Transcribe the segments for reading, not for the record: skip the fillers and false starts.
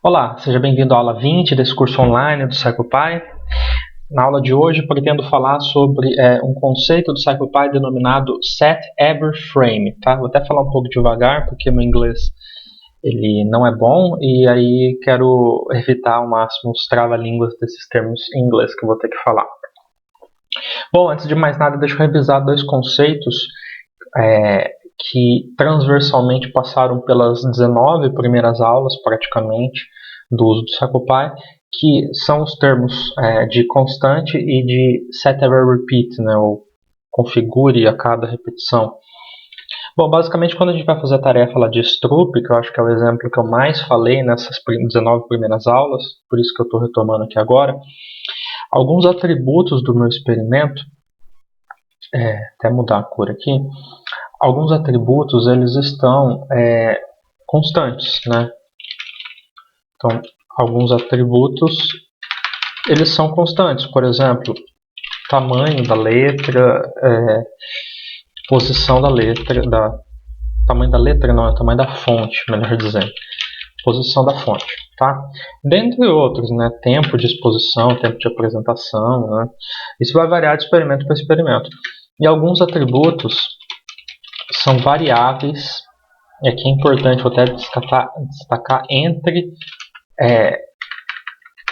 Olá, seja bem-vindo à aula 20 desse curso online do CirclePy. Na aula de hoje, pretendo falar sobre um conceito do CirclePy denominado Set Every Frame. Tá? Vou até falar um pouco devagar, porque meu inglês ele não é bom, e aí quero evitar ao máximo os trava-línguas desses termos em inglês que eu vou ter que falar. Bom, antes de mais nada, deixa eu revisar dois conceitos que transversalmente passaram pelas 19 primeiras aulas, praticamente, do uso do CirclePy, que são os termos de constante e de set every repeat, né, ou configure a cada repetição. Bom, basicamente, quando a gente vai fazer a tarefa lá de Stroop, que eu acho que é o exemplo que eu mais falei nessas 19 primeiras aulas, por isso que eu estou retomando aqui agora, alguns atributos do meu experimento, até mudar a cor aqui, alguns atributos eles estão constantes, né? Então, alguns atributos eles são constantes, por exemplo, tamanho da letra, posição da letra, tamanho da letra não, é tamanho da fonte, melhor dizendo, posição da fonte, tá? Dentre outros, né? Tempo de exposição, tempo de apresentação, né? Isso vai variar de experimento para experimento. E alguns atributos são variáveis, e aqui é importante até destacar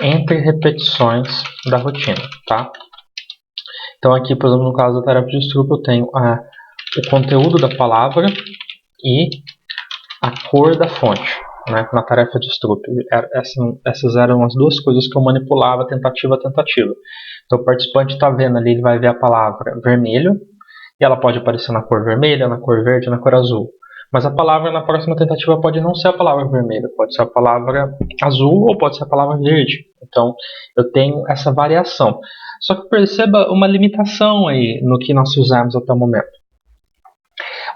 entre repetições da rotina, tá? Então aqui, por exemplo, no caso da tarefa de Stroop, eu tenho o conteúdo da palavra e a cor da fonte, né? Na tarefa de Stroop. Essas eram as duas coisas que eu manipulava tentativa a tentativa. Então o participante está vendo ali, ele vai ver a palavra vermelho, e ela pode aparecer na cor vermelha, na cor verde, na cor azul. Mas a palavra na próxima tentativa pode não ser a palavra vermelha, pode ser a palavra azul ou pode ser a palavra verde. Então eu tenho essa variação. Só que perceba uma limitação aí no que nós fizemos até o momento.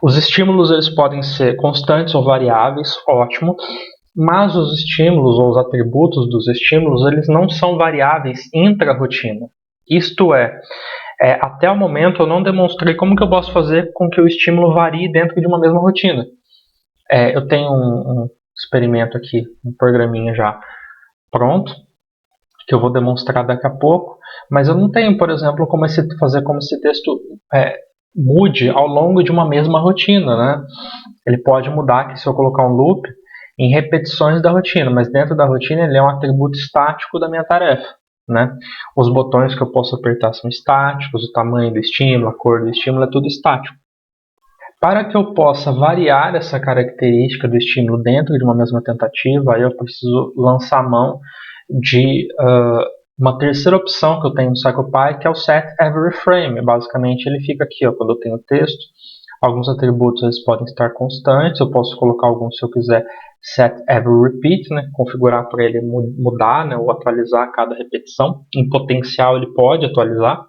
Os estímulos eles podem ser constantes ou variáveis, ótimo, mas os estímulos ou os atributos dos estímulos eles não são variáveis intra-rotina. Isto é, até o momento eu não demonstrei como que eu posso fazer com que o estímulo varie dentro de uma mesma rotina. Eu tenho um experimento aqui, um programinha já pronto, que eu vou demonstrar daqui a pouco, mas eu não tenho, por exemplo, como fazer como esse texto mude ao longo de uma mesma rotina, né? Ele pode mudar aqui se eu colocar um loop em repetições da rotina, mas dentro da rotina ele é um atributo estático da minha tarefa. Né? Os botões que eu posso apertar são estáticos, o tamanho do estímulo, a cor do estímulo é tudo estático. Para que eu possa variar essa característica do estímulo dentro de uma mesma tentativa, aí eu preciso lançar a mão de uma terceira opção que eu tenho no CirclePy, que é o Set Every Frame. Basicamente ele fica aqui, quando eu tenho texto, alguns atributos eles podem estar constantes, eu posso colocar alguns se eu quiser set every repeat, né, configurar para ele mudar, né, ou atualizar a cada repetição. Em potencial ele pode atualizar.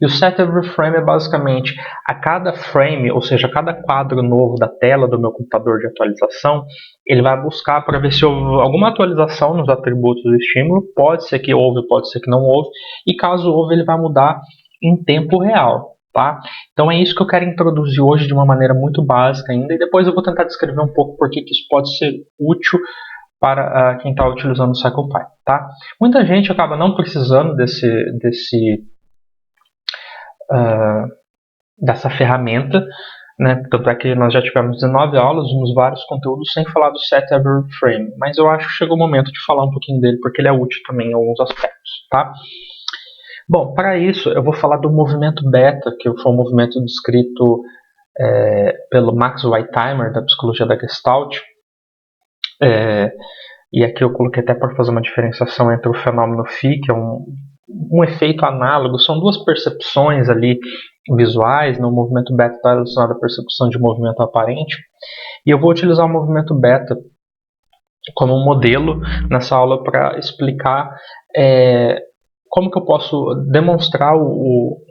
E o set every frame é basicamente a cada frame, ou seja, a cada quadro novo da tela do meu computador de atualização, ele vai buscar para ver se houve alguma atualização nos atributos do estímulo. Pode ser que houve, pode ser que não houve. E caso houve, ele vai mudar em tempo real. Tá? Então é isso que eu quero introduzir hoje de uma maneira muito básica ainda, e depois eu vou tentar descrever um pouco por que isso pode ser útil para quem está utilizando o CirclePy. Tá? Muita gente acaba não precisando dessa ferramenta, né? Tanto é que nós já tivemos 19 aulas, vimos vários conteúdos sem falar do Set Every Frame, mas eu acho que chegou o momento de falar um pouquinho dele, porque ele é útil também em alguns aspectos. Tá? Bom, para isso eu vou falar do movimento beta, que foi um movimento descrito pelo Max Weitheimer, da psicologia da Gestalt. E aqui eu coloquei até para fazer uma diferenciação entre o fenômeno phi, que é um efeito análogo, são duas percepções ali visuais, no movimento beta está relacionado à percepção de movimento aparente, e eu vou utilizar o movimento beta como um modelo nessa aula para explicar como que eu posso demonstrar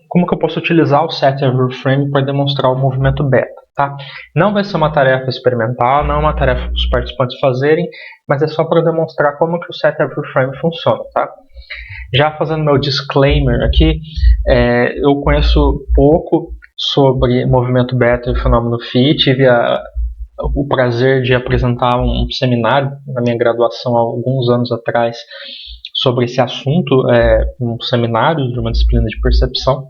como que eu posso utilizar o Set Every Frame para demonstrar o movimento beta. Tá? Não vai ser uma tarefa experimental, não é uma tarefa para os participantes fazerem, mas é só para demonstrar como que o Set Every Frame funciona. Tá? Já fazendo meu disclaimer aqui, eu conheço pouco sobre movimento beta e fenômeno phi, tive o prazer de apresentar um seminário na minha graduação há alguns anos atrás sobre esse assunto, um seminário de uma disciplina de percepção,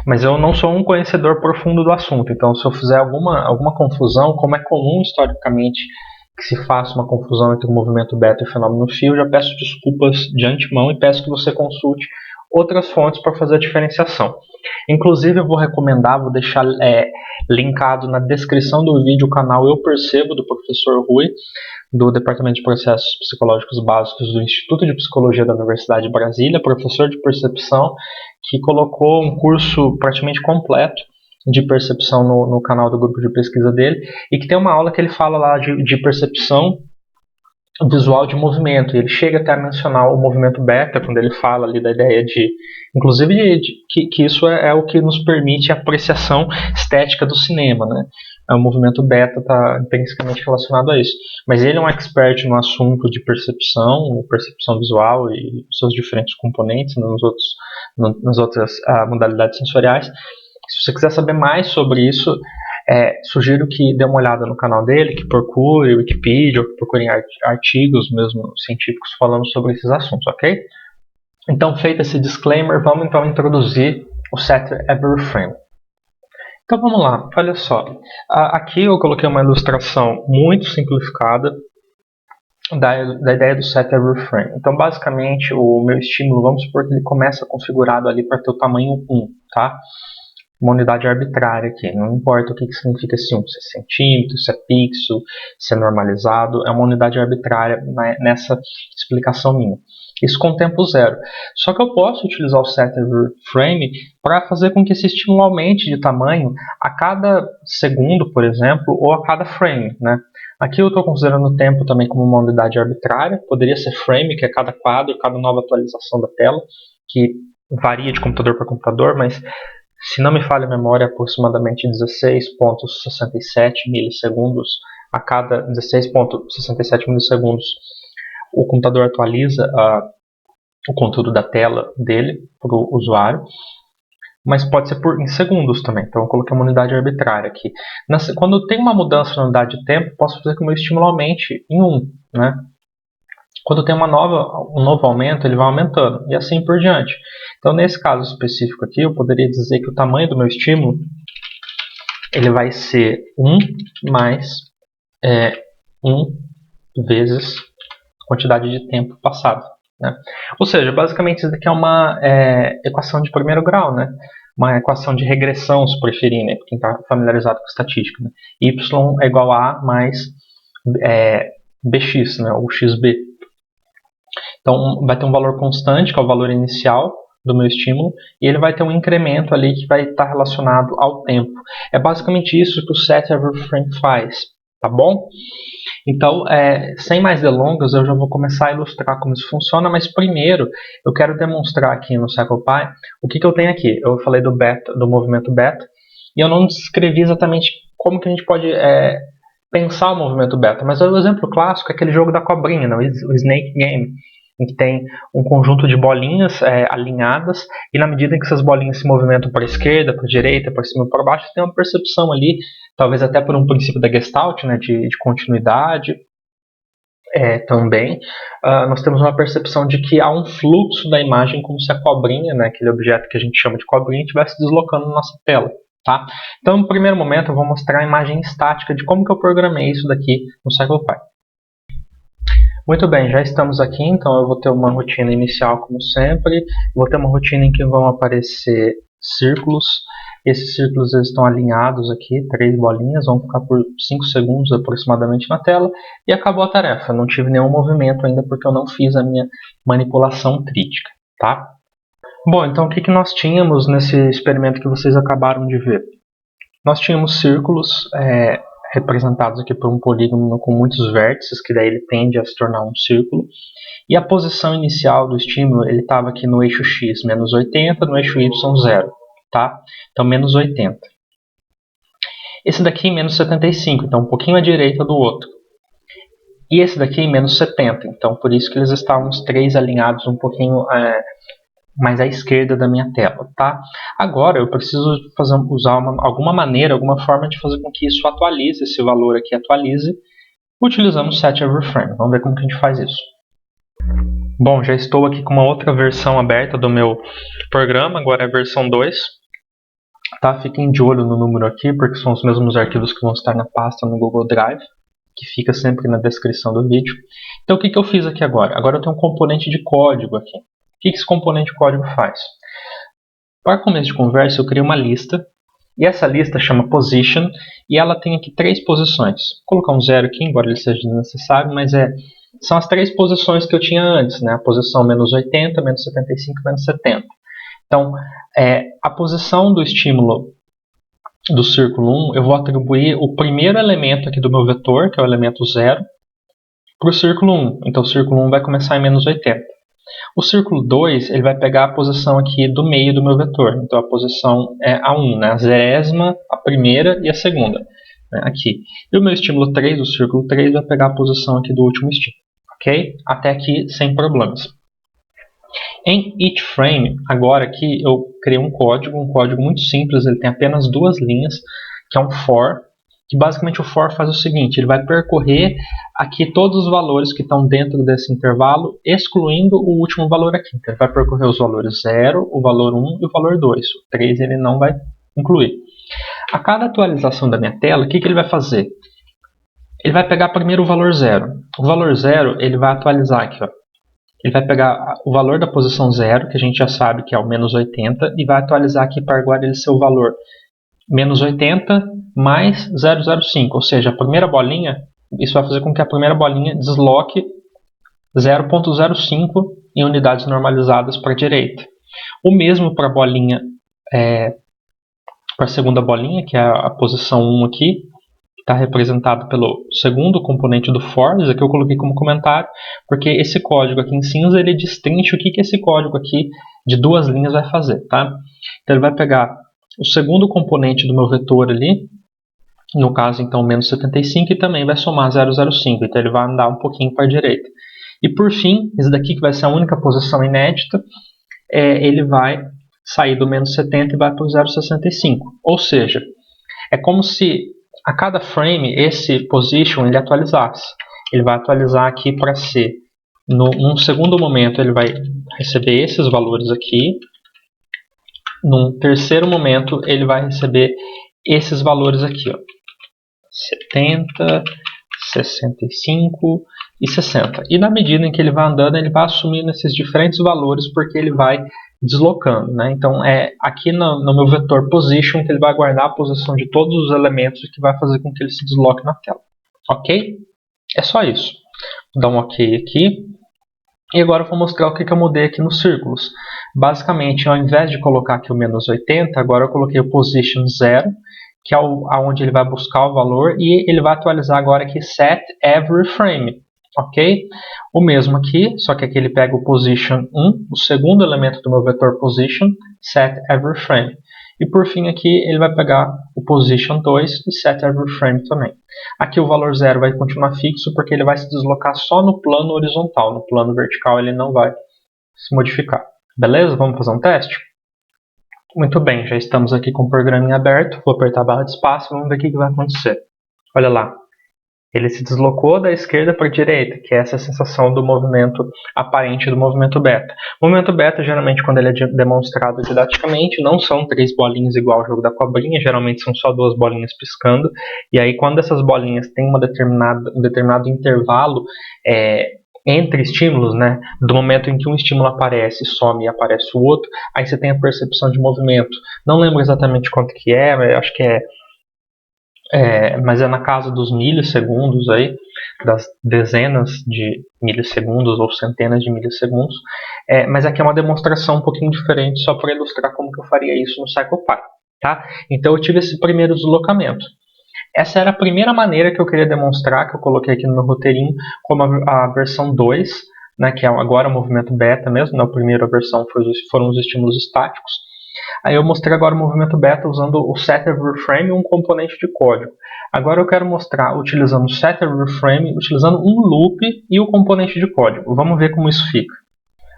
mas eu não sou um conhecedor profundo do assunto, então se eu fizer alguma confusão, como é comum historicamente que se faça uma confusão entre o movimento beta e o fenômeno phi, eu já peço desculpas de antemão e peço que você consulte outras fontes para fazer a diferenciação. Inclusive eu vou recomendar, vou deixar linkado na descrição do vídeo o canal Eu Percebo, do professor Rui, do Departamento de Processos Psicológicos Básicos do Instituto de Psicologia da Universidade de Brasília, professor de percepção, que colocou um curso praticamente completo de percepção no canal do grupo de pesquisa dele, e que tem uma aula que ele fala lá de percepção visual de movimento, e ele chega até a mencionar o movimento beta, quando ele fala ali da ideia inclusive que isso é o que nos permite a apreciação estética do cinema, né? O movimento beta está intrinsecamente relacionado a isso. Mas ele é um expert no assunto de percepção visual e seus diferentes componentes nas outras modalidades sensoriais. Se você quiser saber mais sobre isso, sugiro que dê uma olhada no canal dele, que procure Wikipedia, ou que procure artigos mesmo científicos falando sobre esses assuntos, ok? Então, feito esse disclaimer, vamos então introduzir o Set-Every Frame. Então vamos lá, olha só. Aqui eu coloquei uma ilustração muito simplificada da ideia do Set-Every Frame. Então basicamente o meu estímulo, vamos supor que ele começa configurado ali para ter o tamanho 1, tá? Uma unidade arbitrária aqui, não importa o que significa esse 1, se é centímetro, se é pixel, se é normalizado, é uma unidade arbitrária nessa explicação minha. Isso com tempo zero. Só que eu posso utilizar o Set-Every-Frame para fazer com que esse estímulo aumente de tamanho a cada segundo, por exemplo, ou a cada frame, né? Aqui eu estou considerando o tempo também como uma unidade arbitrária, poderia ser frame, que é cada quadro, cada nova atualização da tela, que varia de computador para computador, mas se não me falha a memória, aproximadamente 16,67 milissegundos a cada 16,67 milissegundos o computador atualiza o conteúdo da tela dele para o usuário, mas pode ser em segundos também, então eu coloquei uma unidade arbitrária aqui. Quando tem uma mudança na unidade de tempo, posso fazer com que o meu estímulo aumente em 1, né? Quando tem um novo aumento, ele vai aumentando, e assim por diante. Então, nesse caso específico aqui, eu poderia dizer que o tamanho do meu estímulo ele vai ser 1 mais 1 vezes a quantidade de tempo passado, né? Ou seja, basicamente isso daqui é uma equação de primeiro grau, né? Uma equação de regressão, se preferir, né? Quem está familiarizado com estatística, né? Y é igual a mais bx, né? Ou xb. Então, vai ter um valor constante, que é o valor inicial do meu estímulo, e ele vai ter um incremento ali que vai estar relacionado ao tempo. É basicamente isso que o Set-Every-Frame faz, tá bom? Então, sem mais delongas, eu já vou começar a ilustrar como isso funciona, mas primeiro eu quero demonstrar aqui no CirclePy o que eu tenho aqui. Eu falei do movimento beta, e eu não descrevi exatamente como que a gente pode pensar o movimento beta, mas o exemplo clássico é aquele jogo da cobrinha, né? O Snake Game, em que tem um conjunto de bolinhas alinhadas, e na medida em que essas bolinhas se movimentam para a esquerda, para a direita, para cima e para baixo, tem uma percepção ali, talvez até por um princípio da Gestalt, né, de continuidade também. Nós temos uma percepção de que há um fluxo da imagem, como se a cobrinha, né, aquele objeto que a gente chama de cobrinha, estivesse deslocando na nossa tela. Tá? Então, no primeiro momento, eu vou mostrar a imagem estática de como que eu programei isso daqui no CirclePy. Muito bem, já estamos aqui, então eu vou ter uma rotina inicial como sempre, vou ter uma rotina em que vão aparecer círculos, esses círculos eles estão alinhados aqui, 3 bolinhas, vão ficar por 5 segundos aproximadamente na tela, e acabou a tarefa, não tive nenhum movimento ainda porque eu não fiz a minha manipulação crítica, tá? Bom, então o que nós tínhamos nesse experimento que vocês acabaram de ver? Nós tínhamos círculos representados aqui por um polígono com muitos vértices, que daí ele tende a se tornar um círculo. E a posição inicial do estímulo, ele estava aqui no eixo x, menos 80, no eixo y, 0. Tá? Então, menos 80. Esse daqui, menos 75, então um pouquinho à direita do outro. E esse daqui, menos 70, então por isso que eles estavam os três alinhados um pouquinho mais à esquerda da minha tela, tá? Agora eu preciso usar alguma maneira, alguma forma de fazer com que isso atualize, esse valor aqui atualize, utilizando o SetEveryFrame. Vamos ver como que a gente faz isso. Bom, já estou aqui com uma outra versão aberta do meu programa, agora é a versão 2. Tá? Fiquem de olho no número aqui, porque são os mesmos arquivos que vão estar na pasta no Google Drive, que fica sempre na descrição do vídeo. Então o que eu fiz aqui agora? Agora eu tenho um componente de código aqui. O que esse componente de código faz? Para começo de conversa, eu criei uma lista, e essa lista chama position, e ela tem aqui 3 posições. Vou colocar um 0 aqui, embora ele seja desnecessário, mas são as 3 posições que eu tinha antes, né? A posição menos 80, menos 75 e menos 70. Então, a posição do estímulo do círculo 1, eu vou atribuir o primeiro elemento aqui do meu vetor, que é o elemento 0, para o círculo 1. Então, o círculo 1 vai começar em menos 80. O círculo 2, ele vai pegar a posição aqui do meio do meu vetor. Então, a posição é a 1, né? A 0ª, a primeira e a segunda. Né? Aqui. E o meu estímulo 3, o círculo 3, vai pegar a posição aqui do último estímulo. Ok? Até aqui, sem problemas. Em eachFrame, agora aqui eu criei um código muito simples, ele tem apenas 2 linhas, que é um for, que basicamente o for faz o seguinte, ele vai percorrer aqui todos os valores que estão dentro desse intervalo, excluindo o último valor aqui. Então, ele vai percorrer os valores 0, o valor 1 e o valor 2. O 3 ele não vai incluir. A cada atualização da minha tela, o que ele vai fazer? Ele vai pegar primeiro o valor 0. O valor 0 ele vai atualizar aqui, ó. Ele vai pegar o valor da posição 0, que a gente já sabe que é o menos 80, e vai atualizar aqui para agora ele ser o valor menos 80 mais 0,05. Ou seja, a primeira bolinha, isso vai fazer com que a primeira bolinha desloque 0,05 em unidades normalizadas para a direita. O mesmo para a bolinha, para a segunda bolinha, que é a posição 1 aqui, está representado pelo segundo componente do for, isso aqui eu coloquei como comentário, porque esse código aqui em cinza ele destrincha o que esse código aqui de 2 linhas vai fazer. Tá? Então ele vai pegar o segundo componente do meu vetor ali, no caso então menos 75, e também vai somar 0,05, então ele vai andar um pouquinho para a direita. E por fim, esse daqui que vai ser a única posição inédita, ele vai sair do menos 70 e vai para o 0,65, ou seja, é como se a cada frame, esse position ele atualizasse. Ele vai atualizar aqui para ser, num segundo momento, ele vai receber esses valores aqui. Num terceiro momento, ele vai receber esses valores aqui, ó. 70, 65 e 60. E na medida em que ele vai andando, ele vai assumindo esses diferentes valores, porque ele vai deslocando, né? Então aqui no meu vetor position que ele vai guardar a posição de todos os elementos que vai fazer com que ele se desloque na tela. Ok? É só isso. Vou dar um ok aqui. E agora eu vou mostrar o que eu mudei aqui nos círculos. Basicamente, ao invés de colocar aqui o menos 80, agora eu coloquei o position 0, que é aonde ele vai buscar o valor, e ele vai atualizar agora aqui SetEveryFrame. Ok? O mesmo aqui, só que aqui ele pega o position 1, o segundo elemento do meu vetor position, SetEveryFrame. E por fim aqui ele vai pegar o position 2 e SetEveryFrame também. Aqui o valor 0 vai continuar fixo porque ele vai se deslocar só no plano horizontal, no plano vertical ele não vai se modificar. Beleza? Vamos fazer um teste? Muito bem, já estamos aqui com o programa aberto, vou apertar a barra de espaço e vamos ver o que vai acontecer. Olha lá. Ele se deslocou da esquerda para a direita, que é essa sensação do movimento aparente do movimento beta. O movimento beta, geralmente, quando ele é demonstrado didaticamente, não são 3 bolinhas igual ao jogo da cobrinha, geralmente são só 2 bolinhas piscando, e aí quando essas bolinhas têm um determinado intervalo entre estímulos, né, do momento em que um estímulo aparece, some e aparece o outro, aí você tem a percepção de movimento. Não lembro exatamente quanto que acho que mas é na casa dos milissegundos aí, das dezenas de milissegundos ou centenas de milissegundos, mas aqui é uma demonstração um pouquinho diferente, só para ilustrar como que eu faria isso no CyclePy, tá? Então eu tive esse primeiro deslocamento. Essa era a primeira maneira que eu queria demonstrar, que eu coloquei aqui no meu roteirinho, como a versão 2, né, que é agora o movimento beta mesmo, na primeira versão foram os estímulos estáticos. Aí eu mostrei agora o movimento beta usando o SetEveryFrame e um componente de código. Agora eu quero mostrar utilizando o SetEveryFrame, utilizando um loop e o componente de código. Vamos ver como isso fica.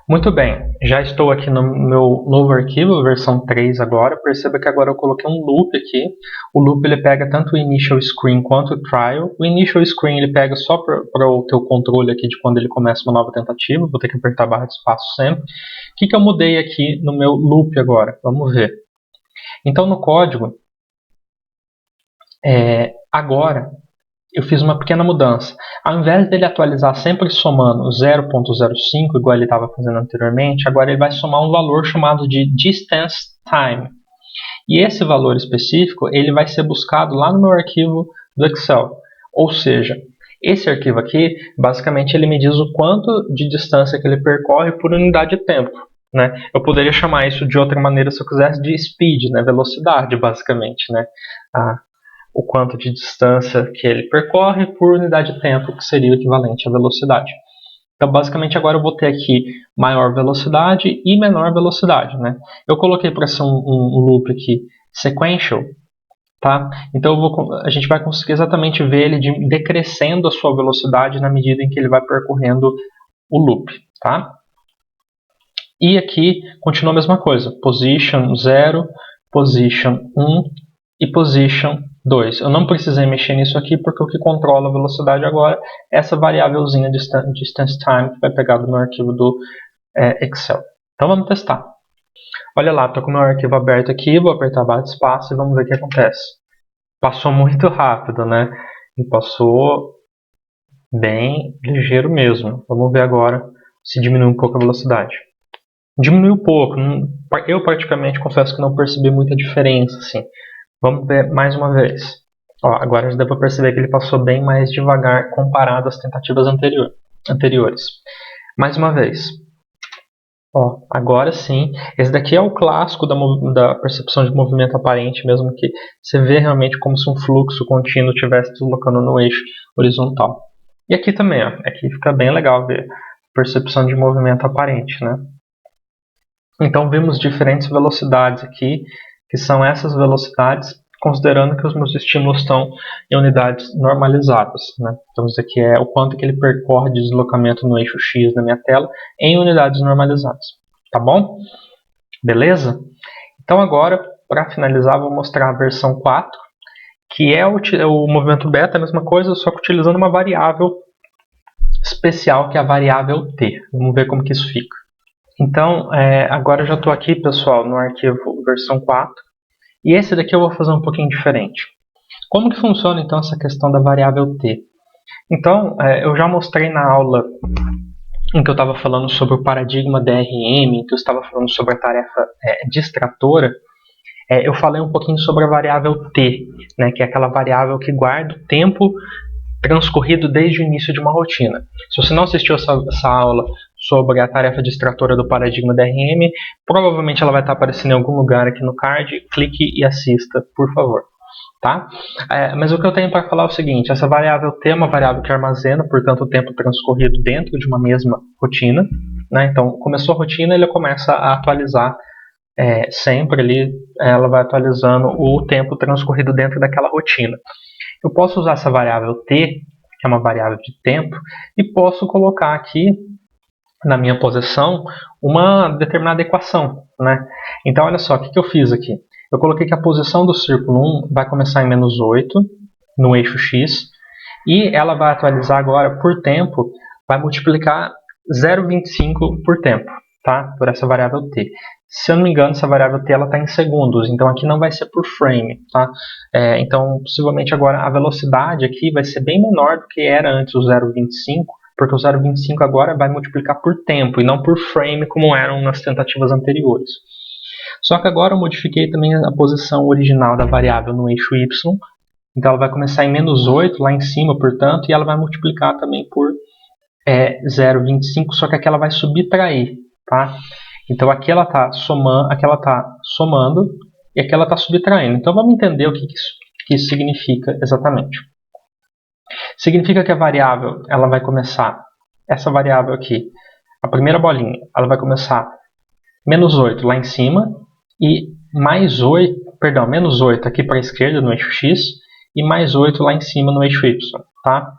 Muito bem, já estou aqui no meu novo arquivo, versão 3 agora. Perceba que agora eu coloquei um loop aqui. O loop ele pega tanto o initial screen quanto o trial. O initial screen ele pega só para o teu controle aqui de quando ele começa uma nova tentativa. Vou ter que apertar a barra de espaço sempre. O que eu mudei aqui no meu loop agora? Vamos ver. Então no código, agora eu fiz uma pequena mudança. Ao invés dele atualizar sempre somando 0.05, igual ele estava fazendo anteriormente, agora ele vai somar um valor chamado de distance time. E esse valor específico ele vai ser buscado lá no meu arquivo do Excel. Ou seja, esse arquivo aqui, basicamente, ele me diz o quanto de distância que ele percorre por unidade de tempo. Né? Eu poderia chamar isso de outra maneira se eu quisesse de speed, né? Velocidade, basicamente. Né? O quanto de distância que ele percorre por unidade de tempo, que seria o equivalente à velocidade. Então, basicamente, agora eu vou ter aqui maior velocidade e menor velocidade. Né? Eu coloquei para ser um loop aqui sequential, tá? Então a gente vai conseguir exatamente ver ele decrescendo a sua velocidade na medida em que ele vai percorrendo o loop. Tá? E aqui continua a mesma coisa, position 0, position 1 e position 2. Eu não precisei mexer nisso aqui porque o que controla a velocidade agora é essa variávelzinha distance time que vai pegar do meu arquivo do Excel. Então vamos testar. Olha lá, estou com o meu arquivo aberto aqui, vou apertar a barra de espaço e vamos ver o que acontece. Passou muito rápido, né? E passou bem ligeiro mesmo. Vamos ver agora se diminui um pouco a velocidade. Diminuiu pouco. Eu praticamente confesso que não percebi muita diferença, assim. Vamos ver mais uma vez. Ó, agora já deu para perceber que ele passou bem mais devagar comparado às tentativas anteriores. Mais uma vez. Ó, agora sim. Esse daqui é o clássico da percepção de movimento aparente, mesmo que você vê realmente como se um fluxo contínuo estivesse deslocando no eixo horizontal. E aqui também, ó, aqui fica bem legal ver percepção de movimento aparente, né? Então vimos diferentes velocidades aqui, que são essas velocidades, considerando que os meus estímulos estão em unidades normalizadas. Né? Então isso aqui é o quanto que ele percorre de deslocamento no eixo X na minha tela em unidades normalizadas. Tá bom? Beleza? Então agora, para finalizar, vou mostrar a versão 4, que é o movimento beta, a mesma coisa, só que utilizando uma variável especial, que é a variável t. Vamos ver como que isso fica. Então, agora eu já estou aqui, pessoal, no arquivo versão 4. E esse daqui eu vou fazer um pouquinho diferente. Como que funciona, então, essa questão da variável t? Então, eu já mostrei na aula em que eu estava falando sobre o paradigma DRM, em que eu estava falando sobre a tarefa distratora. Eu falei um pouquinho sobre a variável t, né, que é aquela variável que guarda o tempo transcorrido desde o início de uma rotina. Se você não assistiu essa aula sobre a tarefa distratora do paradigma DRM, provavelmente ela vai estar aparecendo em algum lugar aqui no card. Clique e assista, por favor. Tá? Mas o que eu tenho para falar é o seguinte: essa variável t é uma variável que armazena, portanto, o tempo transcorrido dentro de uma mesma rotina. Né? Então, começou a rotina, ele começa a atualizar sempre ali, ela vai atualizando o tempo transcorrido dentro daquela rotina. Eu posso usar essa variável t, que é uma variável de tempo, e posso colocar aqui na minha posição uma determinada equação. Né? Então, olha só, o que eu fiz aqui? Eu coloquei que a posição do círculo 1 vai começar em menos 8, no eixo x, e ela vai atualizar agora por tempo, vai multiplicar 0,25 por tempo, tá? Por essa variável t. Se eu não me engano, essa variável t está em segundos, então aqui não vai ser por frame. Tá? Então, possivelmente agora a velocidade aqui vai ser bem menor do que era antes o 0,25, porque o 0,25 agora vai multiplicar por tempo e não por frame como eram nas tentativas anteriores. Só que agora eu modifiquei também a posição original da variável no eixo y, então ela vai começar em menos 8 lá em cima, portanto, e ela vai multiplicar também por 0,25, só que aqui ela vai subtrair. Tá? Então aqui ela está somando e aqui ela está subtraindo. Então vamos entender o que isso significa exatamente. Significa que a variável ela vai começar, essa variável aqui, a primeira bolinha, ela vai começar menos 8 lá em cima e menos 8 aqui para a esquerda no eixo x e mais 8 lá em cima no eixo y. Tá?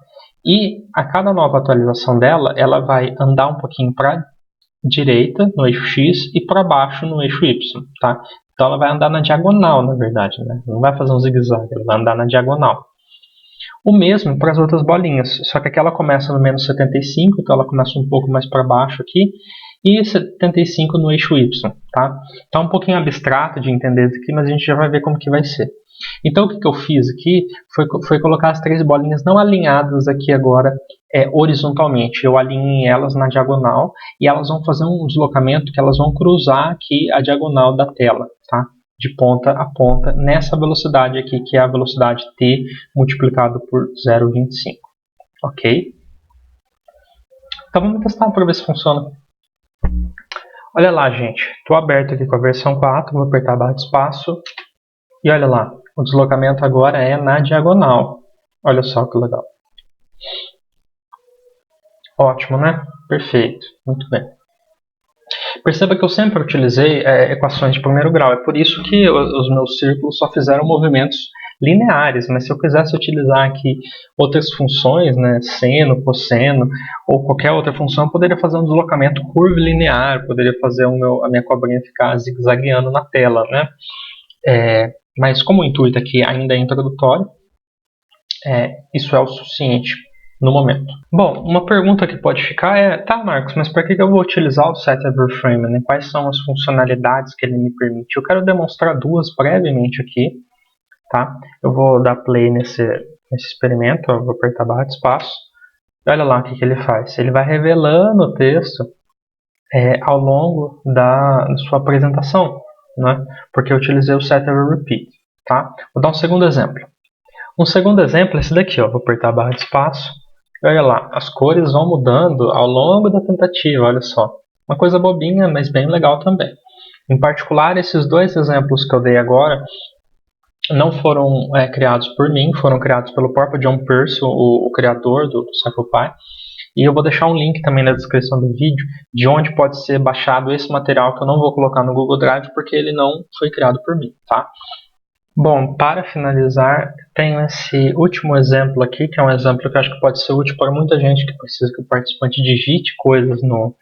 E a cada nova atualização dela, ela vai andar um pouquinho para direita no eixo X e para baixo no eixo Y, tá? Então ela vai andar na diagonal, na verdade, né? Não vai fazer um zigue-zague, ela vai andar na diagonal. O mesmo para as outras bolinhas, só que aqui ela começa no menos 75, então ela começa um pouco mais para baixo aqui, e 75 no eixo Y, tá? Tá um pouquinho abstrato de entender isso aqui, mas a gente já vai ver como que vai ser. Então o que eu fiz aqui foi colocar as 3 bolinhas não alinhadas aqui agora horizontalmente. Eu alinhei elas na diagonal e elas vão fazer um deslocamento que elas vão cruzar aqui a diagonal da tela, tá? De ponta a ponta nessa velocidade aqui, que é a velocidade t multiplicado por 0,25, ok? Então vamos testar para ver se funciona. Olha lá, gente, estou aberto aqui com a versão 4, vou apertar a barra de espaço e olha lá, o deslocamento agora é na diagonal. Olha só que legal. Ótimo, né? Perfeito, muito bem. Perceba que eu sempre utilizei equações de primeiro grau, é por isso que os meus círculos só fizeram movimentos lineares, mas se eu quisesse utilizar aqui outras funções, né, seno, cosseno ou qualquer outra função, eu poderia fazer um deslocamento curvilinear, poderia fazer a minha cobrinha ficar zigue-zagueando na tela, né? Mas como o intuito aqui ainda é introdutório, isso é o suficiente no momento. Bom, uma pergunta que pode ficar é, tá, Marcos, mas para que eu vou utilizar o SetEveryFrame, né? Quais são as funcionalidades que ele me permite? Eu quero demonstrar duas brevemente aqui, tá? Eu vou dar play nesse experimento, eu vou apertar a barra de espaço, e olha lá o que ele faz. Ele vai revelando o texto ao longo da sua apresentação, né? Porque eu utilizei o SetEveryRepeat, tá? Vou dar um segundo exemplo. Um segundo exemplo é esse daqui, ó. Vou apertar a barra de espaço. E olha lá, as cores vão mudando ao longo da tentativa, olha só. Uma coisa bobinha, mas bem legal também. Em particular, esses dois exemplos que eu dei agora não foram criados por mim, foram criados pelo próprio John Pearson, o criador do CirclePy. E eu vou deixar um link também na descrição do vídeo de onde pode ser baixado esse material que eu não vou colocar no Google Drive porque ele não foi criado por mim, tá? Bom, para finalizar, tenho esse último exemplo aqui, que é um exemplo que eu acho que pode ser útil para muita gente que precisa que o participante digite coisas no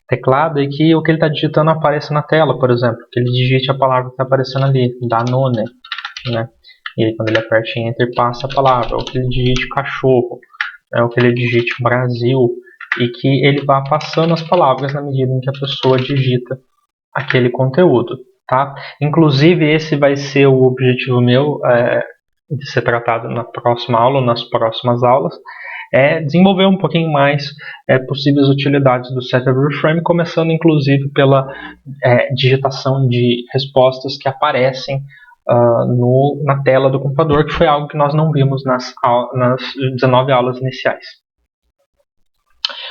teclado e que o que ele está digitando apareça na tela, por exemplo, que ele digite a palavra que está aparecendo ali, Danone, né? E aí quando ele aperta em Enter passa a palavra, ou que ele digite cachorro, ou que ele digite Brasil, e que ele vá passando as palavras na medida em que a pessoa digita aquele conteúdo. Tá? Inclusive esse vai ser o objetivo meu de ser tratado na próxima aula ou nas próximas aulas, é desenvolver um pouquinho mais possíveis utilidades do SetEveryFrame, começando inclusive pela digitação de respostas que aparecem na tela do computador, que foi algo que nós não vimos nas 19 aulas iniciais.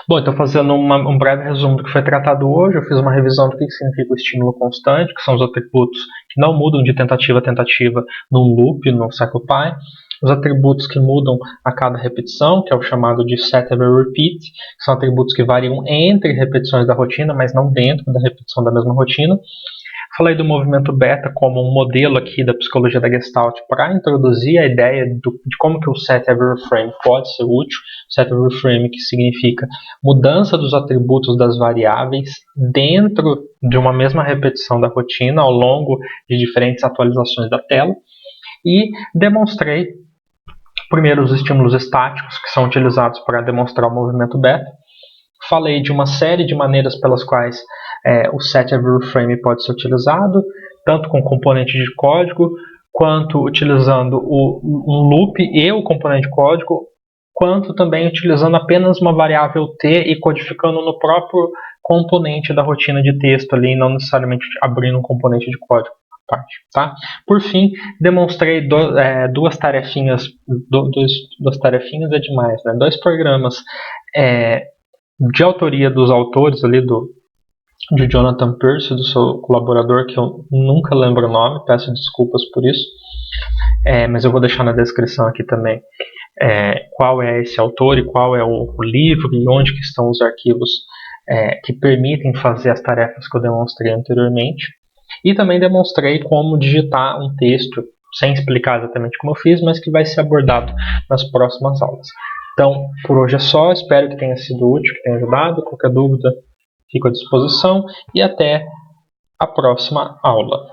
Bom, então fazendo um breve resumo do que foi tratado hoje, eu fiz uma revisão do que significa o estímulo constante, que são os atributos que não mudam de tentativa a tentativa num loop, no CirclePy, os atributos que mudam a cada repetição, que é o chamado de SetEveryRepeat, que são atributos que variam entre repetições da rotina, mas não dentro da repetição da mesma rotina. Falei do movimento beta como um modelo aqui da psicologia da Gestalt para introduzir a ideia de como que o SetEveryFrame pode ser útil. SetEveryFrame, que significa mudança dos atributos das variáveis dentro de uma mesma repetição da rotina ao longo de diferentes atualizações da tela. E demonstrei primeiro os estímulos estáticos que são utilizados para demonstrar o movimento beta. Falei de uma série de maneiras pelas quais o SetEveryFrame pode ser utilizado, tanto com componente de código, quanto utilizando um loop e o componente de código, quanto também utilizando apenas uma variável t e codificando no próprio componente da rotina de texto ali, não necessariamente abrindo um componente de código à parte. Tá? Por fim, demonstrei duas tarefinhas, duas tarefinhas é demais, né? 2 programas de autoria dos autores ali de Jonathan Pearson, do seu colaborador, que eu nunca lembro o nome, peço desculpas por isso, mas eu vou deixar na descrição aqui também qual é esse autor e qual é o livro e onde que estão os arquivos que permitem fazer as tarefas que eu demonstrei anteriormente. E também demonstrei como digitar um texto, sem explicar exatamente como eu fiz, mas que vai ser abordado nas próximas aulas. Então, por hoje é só, espero que tenha sido útil, que tenha ajudado. Qualquer dúvida, Fico à disposição e até a próxima aula.